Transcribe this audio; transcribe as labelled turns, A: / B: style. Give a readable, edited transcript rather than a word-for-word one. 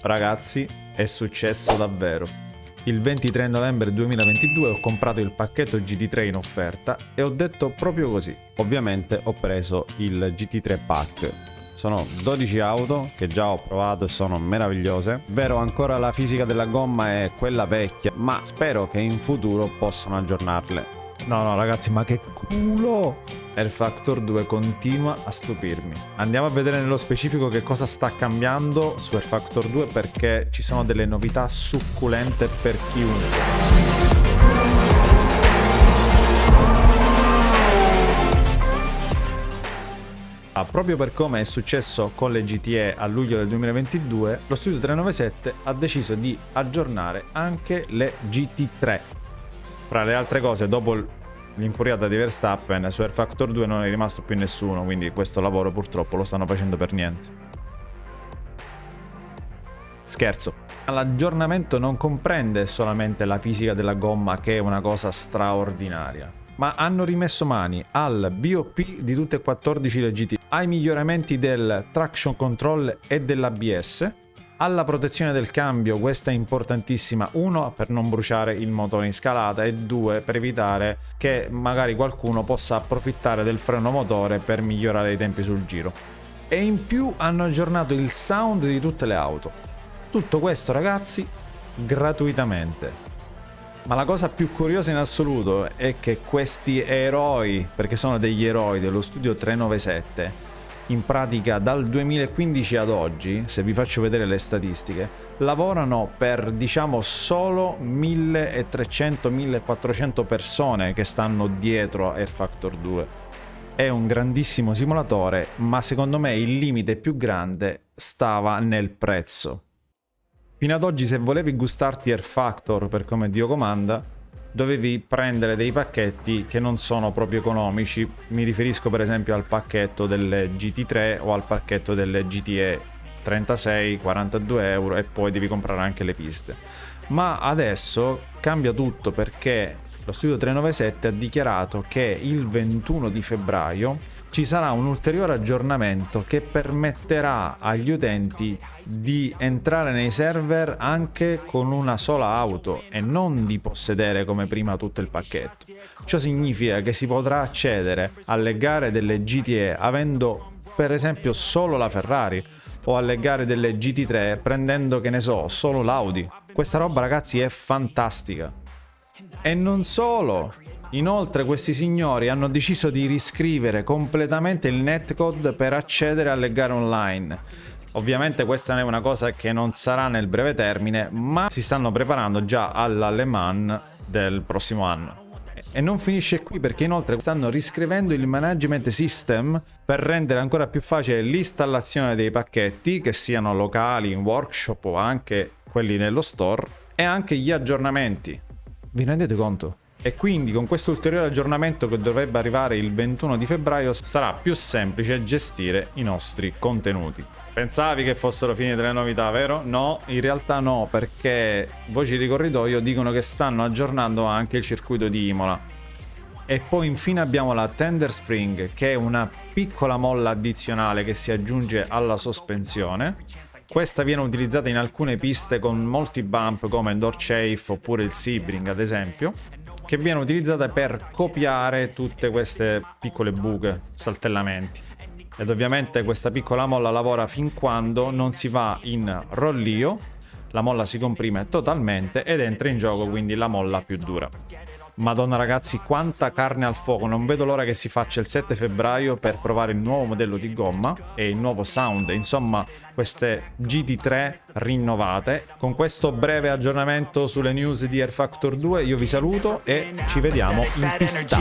A: Ragazzi, è successo davvero. Il 23 novembre 2022 ho comprato il pacchetto GT3 in offerta e ho detto proprio così. Ovviamente ho preso il GT3 Pack. Sono 12 auto che già ho provato e sono meravigliose. Vero, ancora la fisica della gomma è quella vecchia, ma spero che in futuro possano aggiornarle. No ragazzi, ma che culo! Air Factor 2 continua a stupirmi. Andiamo a vedere nello specifico che cosa sta cambiando su Air Factor 2, perché ci sono delle novità succulente per chiunque. Proprio per come è successo con le GTE a luglio del 2022, lo studio 397 ha deciso di aggiornare anche le GT3. Fra le altre cose, dopo l'infuriata di Verstappen, su Air Factor 2 non è rimasto più nessuno, quindi questo lavoro purtroppo lo stanno facendo per niente. Scherzo. L'aggiornamento non comprende solamente la fisica della gomma, che è una cosa straordinaria, ma hanno rimesso mani al BOP di tutte e 14 le GT, ai miglioramenti del traction control e dell'ABS, alla protezione del cambio, questa è importantissima, 1 per non bruciare il motore in scalata e 2 per evitare che magari qualcuno possa approfittare del freno motore per migliorare i tempi sul giro. E in più hanno aggiornato il sound di tutte le auto. Tutto questo, ragazzi, gratuitamente. Ma la cosa più curiosa in assoluto è che questi eroi, perché sono degli eroi dello studio 397, in pratica dal 2015 ad oggi, se vi faccio vedere le statistiche, lavorano per solo 1300-1400 persone che stanno dietro a Air Factor 2. È un grandissimo simulatore, ma secondo me il limite più grande stava nel prezzo. Fino ad oggi, se volevi gustarti Air Factor per come Dio comanda, dovevi prendere dei pacchetti che non sono proprio economici. Mi riferisco per esempio al pacchetto delle GT3 o al pacchetto delle GTE 36, 42 euro, e poi devi comprare anche le piste. Ma adesso cambia tutto, perché lo studio 397 ha dichiarato che il 21 di febbraio ci sarà un ulteriore aggiornamento che permetterà agli utenti di entrare nei server anche con una sola auto e non di possedere come prima tutto il pacchetto. Ciò significa che si potrà accedere alle gare delle GTE avendo per esempio solo la Ferrari, o alle gare delle GT3 prendendo, che ne so, solo l'Audi. Questa roba, ragazzi, è fantastica. E non solo! Inoltre questi signori hanno deciso di riscrivere completamente il netcode per accedere alle gare online. Ovviamente questa è una cosa che non sarà nel breve termine, ma si stanno preparando già alla Le Mans del prossimo anno. E non finisce qui, perché inoltre stanno riscrivendo il management system per rendere ancora più facile l'installazione dei pacchetti, che siano locali, in workshop o anche quelli nello store, e anche gli aggiornamenti. Vi rendete conto? E quindi con questo ulteriore aggiornamento, che dovrebbe arrivare il 21 di febbraio, sarà più semplice gestire i nostri contenuti. Pensavi che fossero finite le novità, vero? No, in realtà no, perché voci di corridoio dicono che stanno aggiornando anche il circuito di Imola. E poi infine abbiamo la Tender Spring, che è una piccola molla addizionale che si aggiunge alla sospensione. Questa viene utilizzata in alcune piste con molti bump come Dorchafe oppure il Sebring ad esempio, che viene utilizzata per copiare tutte queste piccole buche, saltellamenti. Ed ovviamente questa piccola molla lavora fin quando non si va in rollio, la molla si comprime totalmente ed entra in gioco quindi la molla più dura. Madonna ragazzi, quanta carne al fuoco, non vedo l'ora che si faccia il 7 febbraio per provare il nuovo modello di gomma e il nuovo sound, insomma queste GT3 rinnovate. Con questo breve aggiornamento sulle news di Air Factor 2 io vi saluto e ci vediamo in pista.